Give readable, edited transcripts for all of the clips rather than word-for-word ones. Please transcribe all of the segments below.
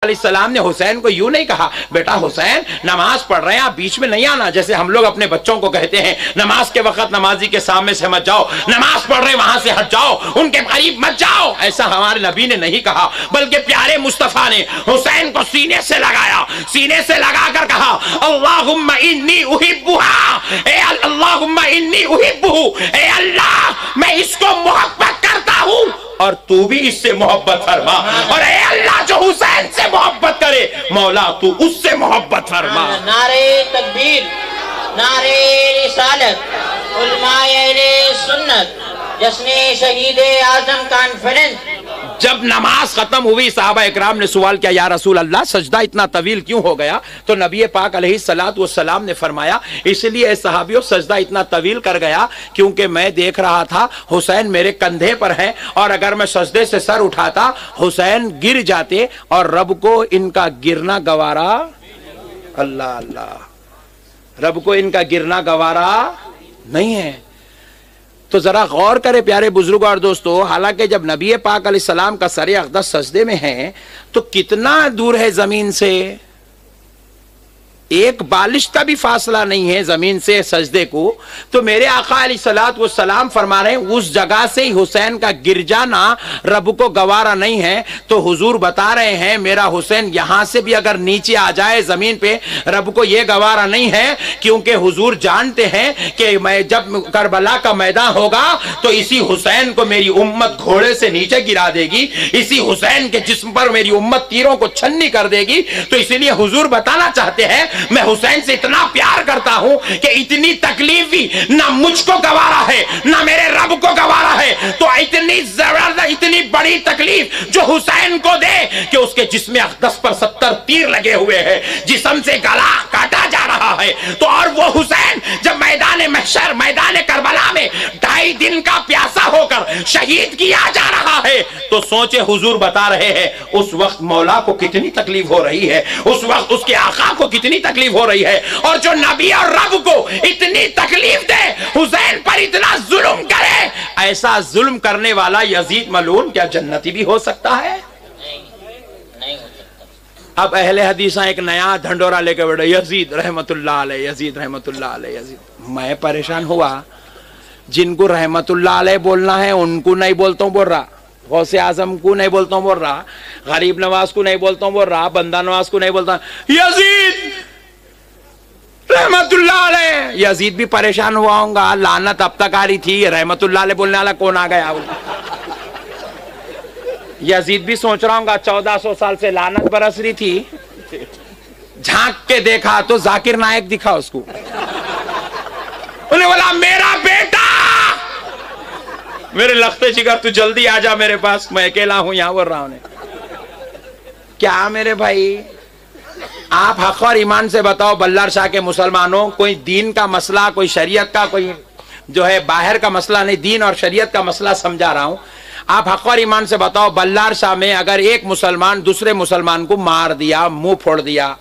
علیہ السلام نے حسین کو یوں نہیں کہا بیٹا حسین نماز پڑھ رہے ہیں آپ بیچ میں نہیں آنا، جیسے ہم لوگ اپنے بچوں کو کہتے ہیں نماز کے وقت نمازی کے سامنے سے مت جاؤ، نماز پڑھ رہے ہیں وہاں سے ہٹ جاؤ، ان کے قریب مت جاؤ. ایسا ہمارے نبی نے نہیں کہا، بلکہ پیارے مصطفیٰ نے حسین کو سینے سے لگایا، سینے سے لگا کر کہا اللہم انی احبھا، اے اللہم انی احبہ، اے اللہ میں اس کو محبت کرتا ہوں اور تو بھی اس سے محبت فرما، اور اے اللہ جو حسین سے محبت کرے مولا تو اس سے محبت فرما. نعرے تکبیر، نعرے رسالت، علماء اہل سنت، جشن شہید اعظم کانفرنس. جب نماز ختم ہوئی صحابہ اکرام نے سوال کیا یا رسول اللہ سجدہ اتنا طویل کیوں ہو گیا؟ تو نبی پاک علیہ الصلوۃ والسلام نے فرمایا اس لیے اے صحابیوں سجدہ اتنا طویل کر گیا کیونکہ میں دیکھ رہا تھا حسین میرے کندھے پر ہے، اور اگر میں سجدے سے سر اٹھاتا حسین گر جاتے اور رب کو ان کا گرنا گوارا، اللہ اللہ، رب کو ان کا گرنا گوارا نہیں ہے. تو ذرا غور کرے پیارے بزرگوں اور دوستو، حالانکہ جب نبی پاک علیہ السلام کا سر اقدس سجدے میں ہے تو کتنا دور ہے زمین سے؟ ایک بالش کا بھی فاصلہ نہیں ہے زمین سے سجدے کو. تو میرے آقا علیہ الصلوۃ والسلام فرما رہے ہیں اس جگہ سے ہی حسین کا گر جانا رب کو گوارا نہیں ہے. تو حضور بتا رہے ہیں میرا حسین یہاں سے بھی اگر نیچے آ جائے زمین پہ رب کو یہ گوارا نہیں ہے، کیونکہ حضور جانتے ہیں کہ میں جب کربلا کا میدان ہوگا تو اسی حسین کو میری امت گھوڑے سے نیچے گرا دے گی، اسی حسین کے جسم پر میری امت تیروں کو چھنی کر دے گی. تو اس لیے حضور بتانا چاہتے ہیں میں حسین سے اتنا پیار کرتا ہوں کہ اتنی تکلیف بھی نہ مجھ کو گوارا ہے نہ میرے رب کو گوارا ہے. تو اتنی زبردست اتنی بڑی تکلیف جو حسین کو دے کہ اس کے جسم اقدس پر 70 تیر لگے ہوئے ہیں، جسم سے گلا کاٹا جا رہا ہے. تو اور وہ حسین جب میدان محشر میدان کربلا میں 2.5 دن کا پیاسا ہو کر شہید کیا جا رہا ہے تو سوچے حضور بتا رہے ہیں اس وقت مولا کو کتنی تکلیف ہو رہی ہے، اس وقت اس کے آقا کو کتنی تکلیف ہو رہی ہے. اور جو نبی اور رب کو اتنی تکلیف دے حسین پر اتنا ظلم کرے، ایسا ظلم کرنے والا یزید ملعون کیا جنتی بھی ہو سکتا ہے؟ نہیں ہو سکتا. اب اہل حدیث ایک نیا ڈھنڈورا لے کے بیٹھے یزید رحمت اللہ علیہ، یزید رحمت اللہ علیہ، یزید. میں پریشان ہوا، جن کو رحمت اللہ علیہ بولنا ہے ان کو نہیں بولتا ہوں بول رہا، غوث اعظم کو نہیں بولتا ہوں بول رہا، غریب نواز کو نہیں بولتا ہوں بول رہا، بندہ نواز کو نہیں بولتا، یزید رحمت اللہ علیہ. یزید بھی پریشان ہوا ہوں گا، لعنت اب تک آ رہی تھی، رحمت اللہ علیہ بولنے والا کون آ گیا؟ یزید بھی سوچ رہا ہوں گا 1400 سال سے لعنت برس رہی تھی، جھانک کے دیکھا تو ذاکر نائک دکھا اس کو، انہیں بولا میرا بیٹا، میرے لختے جگر تو جلدی آ جا میرے پاس، میں اکیلا ہوں یہاں بول رہا ہوں. کیا میرے بھائی آپ حق اور ایمان سے بتاؤ بلار شاہ کے مسلمانوں، کوئی دین کا مسئلہ، کوئی شریعت کا، کوئی جو ہے باہر کا مسئلہ نہیں، دین اور شریعت کا مسئلہ سمجھا رہا ہوں. آپ حق اور ایمان سے بتاؤ بلار شاہ میں اگر ایک مسلمان دوسرے مسلمان کو مار دیا، منہ پھوڑ دیا،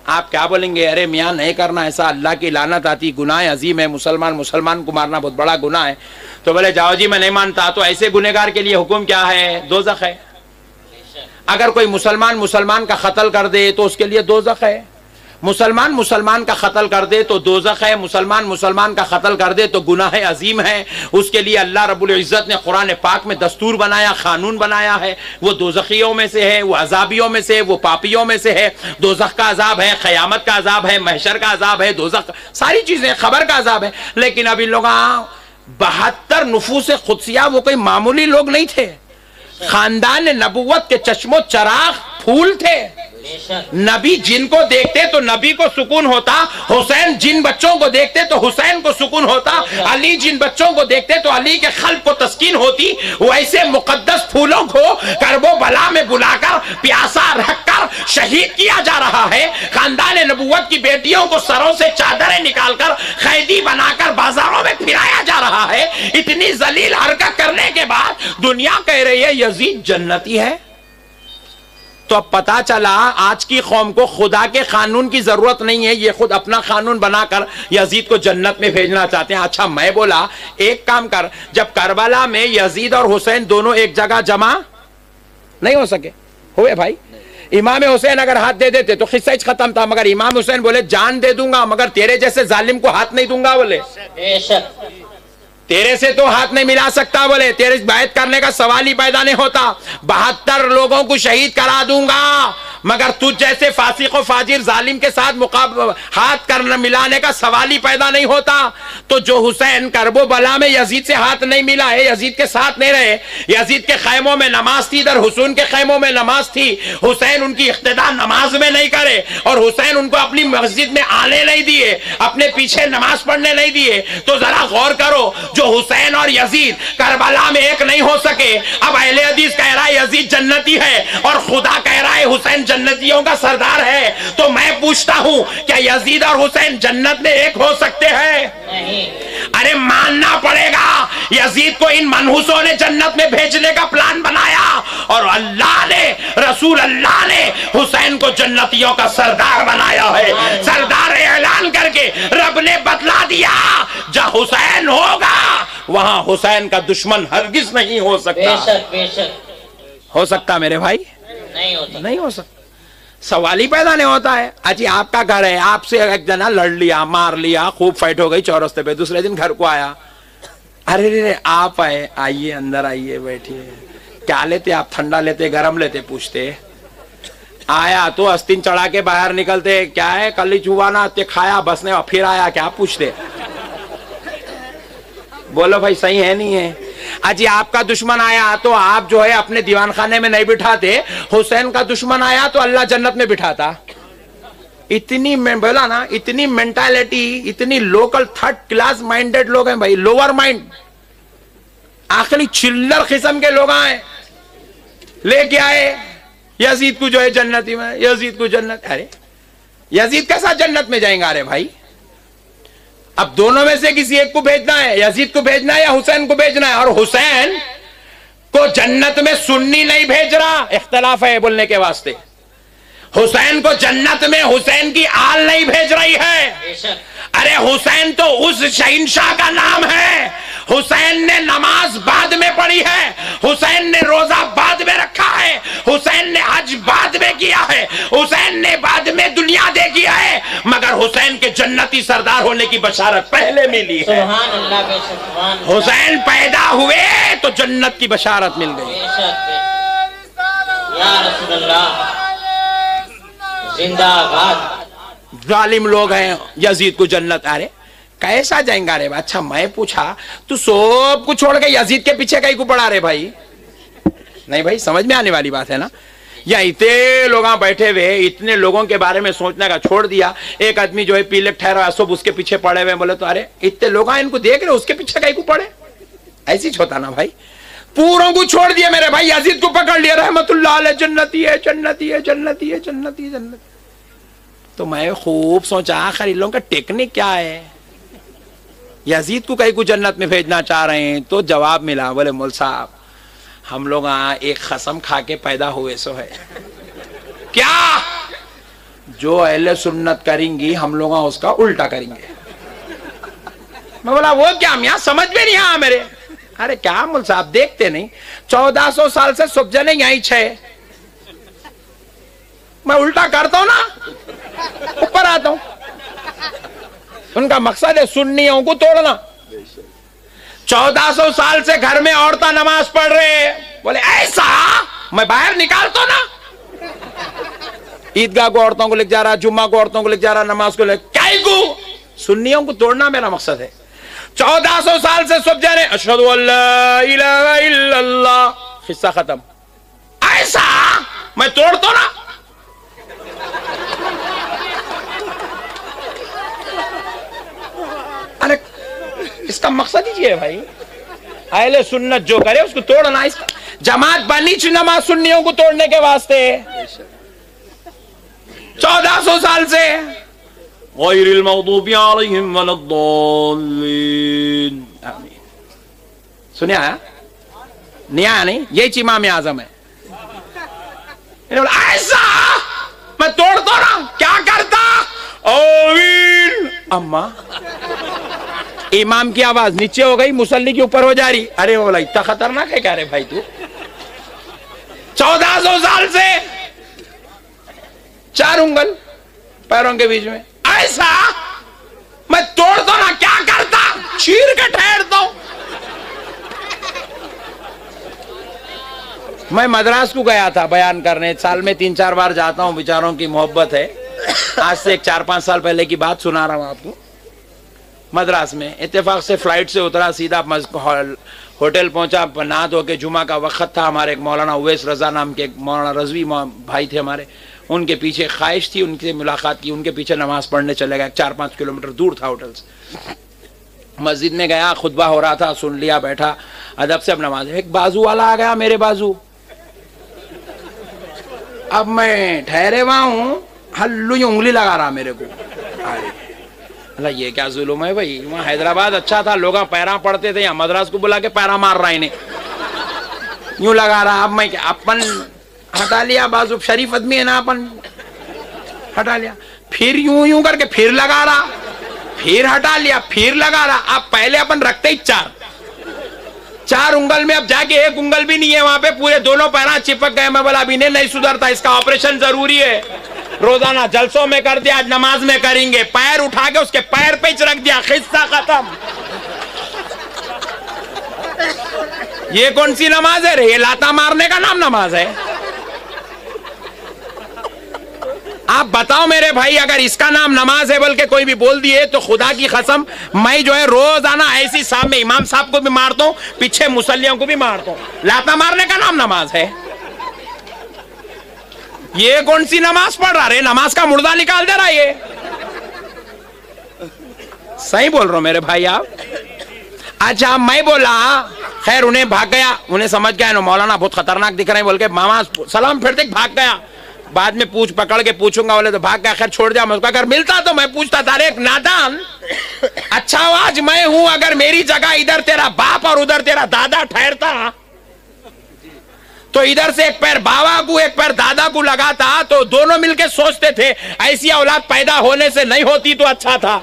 آپ کیا بولیں گے؟ ارے میاں نہیں کرنا ایسا، اللہ کی لعنت آتی، گناہ عظیم ہے، مسلمان کو مارنا بہت بڑا گناہ ہے. تو بولے جاؤ جی میں نہیں مانتا. تو ایسے گنہگار کے لیے حکم کیا ہے؟ دوزخ ہے. اگر کوئی مسلمان کا قتل کر دے تو اس کے لیے دوزخ ہے. مسلمان کا قتل کر دے تو دوزخ ہے. مسلمان کا قتل کر دے تو گناہ عظیم ہے. اس کے لیے اللہ رب العزت نے قرآن پاک میں دستور بنایا، قانون بنایا ہے. وہ دوزخیوں میں سے ہے، وہ عذابیوں میں سے ہے، وہ پاپیوں میں سے ہے. دوزخ کا عذاب ہے، قیامت کا عذاب ہے، محشر کا عذاب ہے، دوزخ ساری چیزیں، خبر کا عذاب ہے. لیکن اب ان لوگ 72 نفوس قدسیہ وہ کوئی معمولی لوگ نہیں تھے، خاندان نبوت کے چشم و چراغ پھول تھے. نبی جن کو دیکھتے تو نبی کو سکون ہوتا، حسین جن بچوں کو دیکھتے تو حسین کو سکون ہوتا، علی جن بچوں کو دیکھتے تو علی کے قلب کو تسکین ہوتی. ویسے مقدس پھولوں کو کرب و بلا میں بلا کر پیاسا رکھ کر شہید کیا جا رہا ہے. خاندان نبوت کی بیٹیوں کو سروں سے چادریں نکال کر قیدی بنا کر بازاروں میں پھرایا جا رہا ہے. اتنی ذلیل حرکت کرنے کے بعد دنیا کہہ رہی ہے یزید جنتی ہے. تو اب پتا چلا آج کی قوم کو خدا کے قانون کی ضرورت نہیں ہے، یہ خود اپنا قانون بنا کر یزید کو جنت میں بھیجنا چاہتے ہیں. اچھا میں بولا ایک کام کر، جب کربلا میں یزید اور حسین دونوں ایک جگہ جمع نہیں ہو سکے، ہوئے بھائی، امام حسین اگر ہاتھ دے دیتے تو قصہ ہی ختم تھا، مگر امام حسین بولے جان دے دوں گا مگر تیرے جیسے ظالم کو ہاتھ نہیں دوں گا، بولے بے شک تیرے سے تو ہاتھ نہیں ملا سکتا، بولے تیرے بیعت کرنے کا سوال ہی پیدا نہیں ہوتا، 72 لوگوں کو شہید کرا دوں گا مگر تجھ جیسے فاسق و فاجر ظالم کے ساتھ ہاتھ کرنا ملانے کا سوال ہی پیدا نہیں ہوتا۔ تو جو حسین کرب و بلا میں یزید سے ہاتھ نہیں ملا ہے، یزید کے ساتھ نہیں رہے، یزید کے خیموں میں نماز تھی، ادھر حسین کے خیموں میں نماز تھی، حسین ان کی اقتداء نماز میں نہیں کرے اور حسین ان کو اپنی مسجد میں آنے نہیں دیے، اپنے پیچھے نماز پڑھنے نہیں دیے، تو ذرا غور کرو، جو حسین اور یزید کربلا میں ایک نہیں ہو سکے، اب اہل حدیث کہہ رہا ہے یزید جنتی ہے اور خدا کہہ رہا ہے حسین جنتیوں کا سردار ہے، تو میں پوچھتا ہوں کیا یزید اور حسین جنت میں ایک ہو سکتے ہیں؟ نہیں، ارے ماننا پڑے گا، یزید کو ان منحوسوں نے جنت میں بھیجنے کا پلان بنایا اور اللہ نے، رسول اللہ نے حسین کو جنتیوں کا سردار بنایا ہے، سردار اعلان کر کے رب نے بتلا دیا جہاں حسین ہوگا وہاں حسین کا دشمن ہرگز نہیں ہو بے سکتا۔ شک بے شک ہو سکتا میرے بھائی؟ نہیں ہوتا، نہیں ہو سکتا، سوال ہی پیدا نہیں ہوتا ہے۔ اجی آپ کا گھر ہے، آپ سے ایک جنا لڑ لیا، مار لیا، خوب فائٹ ہو گئی چورستے پہ، دوسرے دن گھر کو آیا، ارے رے آپ آئے، آئیے اندر آئیے بیٹھیے، کیا لیتے آپ؟ ٹھنڈا لیتے گرم لیتے؟ پوچھتے آیا تو استین چڑھا کے باہر نکلتے، کیا ہے کل ہی چھوا نا تے کھایا بس نے پھر آیا، کیا پوچھتے؟ بولو بھائی صحیح ہے نہیں ہے؟ اجی آپ کا دشمن آیا تو آپ جو ہے اپنے دیوان خانے میں نہیں بٹھاتے، حسین کا دشمن آیا تو اللہ جنت میں بٹھاتا۔ اتنی میں بولا نا، اتنی مینٹالٹی، اتنی لوکل تھرڈ کلاس مائنڈڈ لوگ ہیں بھائی، لوور مائنڈ، آخری چلر قسم کے لوگ آئے لے کے آئے یزید کو جو ہے جنتی میں، یزید کو جنت، ارے یزید کیسا جنت میں جائیں گا؟ ارے بھائی اب دونوں میں سے کسی ایک کو بھیجنا ہے، یزید کو بھیجنا ہے یا حسین کو بھیجنا ہے، اور حسین کو جنت میں سنی نہیں بھیج رہا، اختلاف ہے بولنے کے واسطے، حسین کو جنت میں حسین کی آل نہیں بھیج رہی ہے، بے شک ارے حسین تو اس شہنشاہ کا نام ہے، حسین نے نماز بعد میں پڑھی ہے، حسین نے روزہ بعد میں رکھا ہے، حسین نے حج بعد میں کیا ہے، حسین نے بعد میں دنیا دیکھی ہے، مگر حسین کے جنتی سردار ہونے کی بشارت پہلے ملی ہے۔ سبحان اللہ، بے شک سبحان اللہ، حسین پیدا ہوئے تو جنت کی بشارت مل گئی۔ بے شک بے شک، یا رسول اللہ زندہ باد۔ ظالم لوگ ہیں، یزید کو جنت، ارے کیسا جائیں گا؟ رے اچھا میں پوچھا تو سب کو چھوڑ کے یزید کے پیچھے کہیں کو پڑا رہے بھائی؟ نہیں بھائی سمجھ میں آنے والی بات ہے نا؟ یا اتنے لوگ بیٹھے ہوئے، اتنے لوگوں کے بارے میں سوچنے کا چھوڑ دیا، ایک آدمی جو ہے پیلے ٹھہرا سب اس کے پیچھے پڑے ہوئے، بولے تو ارے اتنے لوگ ان کو دیکھ رہے اس کے پیچھے کہیں کو پڑے؟ ایسی ہوتا نا بھائی، پوروں کو چھوڑ دیا میرے بھائی، یزید کو پکڑ لیا، رحمت اللہ علیہ جنتی ہے، جنتی ہے، جنتی ہے، جنتی ہے، جنتی۔ تو میں خوب سوچا آخر ان لوگوں کا ٹیکنک کیا ہے، یزید کو کہیں کو جنت میں بھیجنا چاہ رہے ہیں؟ تو جواب ملا، بولے مول صاحب ہم لوگ ایک قسم کھا کے پیدا ہوئے سو ہے، کیا؟ جو اہل سنت کریں گی ہم لوگ اس کا الٹا کریں گے۔ میں بولا وہ کیا میاں سمجھ میں نہیں آیا میرے؟ ارے کیا مول صاحب دیکھتے نہیں 1400 سال سے سب جنے یہیں چھے، میں الٹا کرتا ہوں نا اوپر آتا ہوں، ان کا مقصد ہے سنیوں کو توڑنا۔ 1400 سال سے گھر میں عورتیں نماز پڑھ رہے، بولے ایسا میں باہر نکالتا ہوں نا، عیدگاہ کو عورتوں کو لے جا رہا، جمعہ کو عورتوں کو لے جا رہا، نماز کو لے، کیا کو سنیوں کو توڑنا میرا مقصد ہے۔ 1400 سال سے سب جانے اشہد ان لا الہ الا اللہ، قصہ ختم، ایسا میں توڑتا ہوں نا۔ ارے اس کا مقصد ہی یہ ہے بھائی، اہل سنت جو کرے اس کو توڑنا، اس کا جماعت بنی نماز سنیوں کو توڑنے کے واسطے 1400 سال سے۔ غیر المغضوب علیہم ولا الضالین، آمین۔ سنیا ہے نہیں آیا؟ نہیں، یہی امام اعظم ہے، ایسا میں توڑتا نا، کیا کرتا؟ آمین۔ اما امام کی آواز نیچے ہو گئی، مصلی کے اوپر ہو جا رہی، ارے بولا اتنا خطرناک ہے کیا رے بھائی تو؟ 1400 سال سے 4 उंगल पैरों के बीच में, ऐसा मैं तोड़ दो ना, क्या करता, चीर के ठहर दो। मैं मद्रास को गया था बयान करने, साल में 3-4 बार जाता हूं, बेचारों की मोहब्बत है। आज से 4-5 साल पहले की बात सुना रहा हूं आपको। मद्रास में इत्तेफाक से फ्लाइट से उतरा, सीधा होटल पहुंचा, नहा धो के जुमा का वक्त था। हमारे एक मौलाना उवैस रजा नाम के मौलाना रजवी भाई थे हमारे, उनके पीछे ख्वाहिश थी, उनसे मुलाकात की, उनके पीछे नमाज पढ़ने चले गए। 4-5 किलोमीटर दूर था होटल से। मस्जिद में गया, खुतबा हो रहा था, सुन लिया, बैठा, अदब से अब नमाज। एक बाजू वाला आ गया मेरे बाजू। अब मैं ठहरे हुआ हूं, हल्लू उंगली लगा रहा मेरे को। अरे ये क्या जुल्म है भाई, वहां हैदराबाद अच्छा था, लोग पैरा पड़ते थे, यहाँ मद्रास को बुला के पैरा मार रहा इन्हें, यूं लगा रहा। अब मैं अपन हटा लिया बाजू, शरीफ आदमी है ना, अपन हटा लिया, फिर यूं यूं करके फिर लगा रहा, फिर हटा लिया, फिर लगा रहा। अब पहले अपन रखते ही 4 उंगल में, अब जाके 1 उंगल भी नहीं है वहां पे, पूरे दोनों पैरा चिपक गए। मैं बोला अभी नहीं सुधरता, इसका ऑपरेशन जरूरी है। रोजाना जलसों में कर दिया, आज नमाज में करेंगे। पैर उठा के उसके पैर पे रख दिया, खिस्सा खत्म। ये कौन सी नमाज है रे, ये लाता मारने का नाम नमाज है? आप बताओ मेरे भाई, अगर इसका नाम नमाज है बोल के कोई भी बोल दिए तो खुदा की कसम मैं जो है रोजाना ऐसी साहब में इमाम साहब को भी मारता हूं, पीछे मुसल्लियों को भी मारता हूं। लाता मारने का नाम नमाज है? ये कौन सी नमाज पढ़ रहा रे, नमाज का मुर्दा निकाल दे रहा ये। सही बोल रहा हूं मेरे भाई आप। अच्छा मैं बोला, खैर उन्हें भाग गया, उन्हें समझ गया मौलाना बहुत खतरनाक दिख रहे हैं बोल के, मामा सलाम फिरते भाग गया। बाद में पूछ पकड़ के पूछूंगा बोले तो भाग गया। खैर छोड़ दिया मैं उसको। अगर मिलता तो मैं पूछता था, एक नादान, अच्छा आज मैं हूं, अगर मेरी जगह इधर तेरा बाप और उधर तेरा दादा ठहरता तो इधर से एक पैर बाबा को एक पैर दादा को लगाता, तो दोनों मिलके सोचते थे ऐसी औलाद पैदा होने से नहीं होती तो अच्छा था।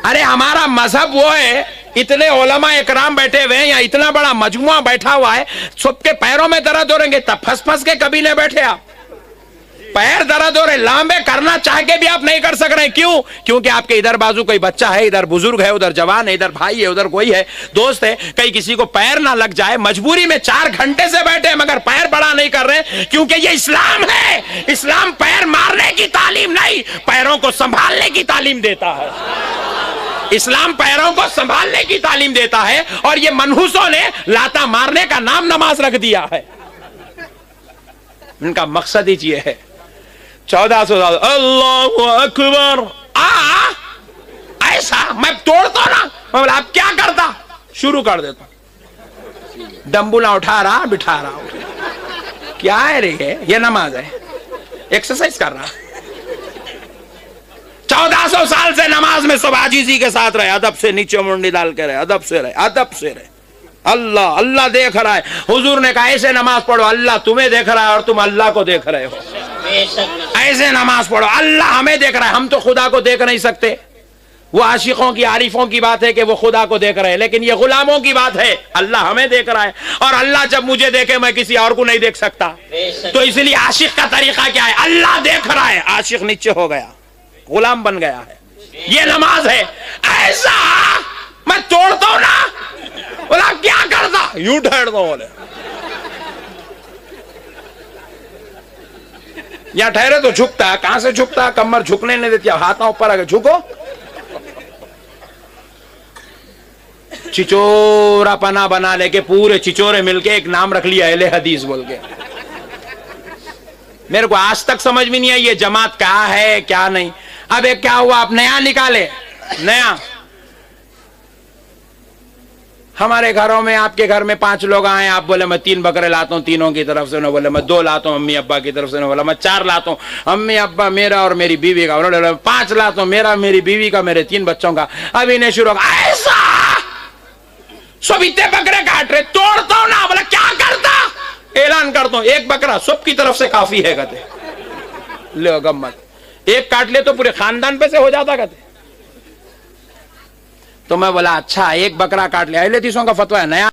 अरे हमारा मजहब वो है, इतने उलमा इकराम बैठे हुए हैं, या इतना बड़ा मजमुआ बैठा हुआ है, सबके पैरों में दर्द हो रहेंगे, तब फंस के कभी नहीं बैठे आप। पैर दर्द हो रहे, लांबे करना चाह के भी आप नहीं कर सक रहे। क्यों? क्योंकि आपके इधर बाजू कोई बच्चा है, इधर बुजुर्ग है, उधर जवान है, इधर भाई है, उधर कोई है, दोस्त है, कहीं किसी को पैर ना लग जाए। मजबूरी में 4 घंटे से बैठे मगर पैर बड़ा नहीं कर रहे, क्योंकि ये इस्लाम है। इस्लाम पैर मारने की तालीम नहीं, पैरों को संभालने की तालीम देता है। इस्लाम पैरों को संभालने की तालीम देता है, और ये मनहूसों ने लाता मारने का नाम नमाज रख दिया है। इनका मकसद ही ये है। 1400 साल अल्लाहु अकबर, ऐसा मैं तोड़ता ना, मैं बोला आप क्या करता, शुरू कर देता, डंबुला उठा रहा, बिठा रहा, क्या है रे, ये नमाज है, एक्सरसाइज कर रहा। 1400 साल से नमाज में सब आजीजी के साथ रहे, अदब से नीचे मुंडी डाल के रहे, अदब से रहे, अदब से रहे। अल्लाह अल्लाह देख रहा है। हुजूर ने कहा ऐसे नमाज पढ़ो, अल्लाह तुम्हें देख रहा है और तुम अल्लाह को देख रहे हो। ऐसे नमाज पढ़ो, अल्लाह हमें देख रहा है, हम तो खुदा को देख नहीं सकते। वो आशिकों की आरिफों की बात है कि वो खुदा को देख रहे हैं, लेकिन ये गुलामों की बात है, अल्लाह हमें देख रहा है। और अल्लाह जब मुझे देखे मैं किसी और को नहीं देख सकता, तो इसलिए आशिक का तरीका क्या है, अल्लाह देख रहा है, आशिक नीचे हो गया, गुलाम बन गया है। ये नमाज है। ऐसा मैं तोड़ता हूं ना, बोला क्या करता, यूं ठहरता हूं, बोले या ठहरे तो झुकता, कहां से झुकता, कमर झुकने नहीं देती, हाथ ऊपर आगे झुको, चिचोरा पना बना लेके पूरे चिचोरे मिलके एक नाम रख लिया अहले हदीस बोल के। मेरे को आज तक समझ में नहीं आई ये जमात क्या है क्या नहीं। अब एक क्या हुआ, आप नया निकाले, नया। हमारे घरों में, आपके घर में 5 लोग आए, आप बोले मैं 3 बकरे लाता हूं तीनों की तरफ से, उन्होंने बोले मैं 2 लाता हूं अम्मी अब्बा की तरफ से, उन्होंने बोला मैं 4 लाता हूं अम्मी अब्बा मेरा और मेरी बीवी का, उन्होंने बोला 5 लाता हूं मेरा, मेरी बीवी का, मेरे 3 बच्चों का। अब इन्हें शुरू ऐसा सब इतने बकरे काट रहे, तोड़ता हूं ना, बोला क्या करता, ऐलान करता हूं 1 बकरा सबकी तरफ से काफी है, कहते ले गम्मत, 1 काट ले तो पूरे खानदान पे से हो जाता, कहते। तो मैं बोला अच्छा 1 बकरा काट लिया, अहले हदीसों का फतवा है, नया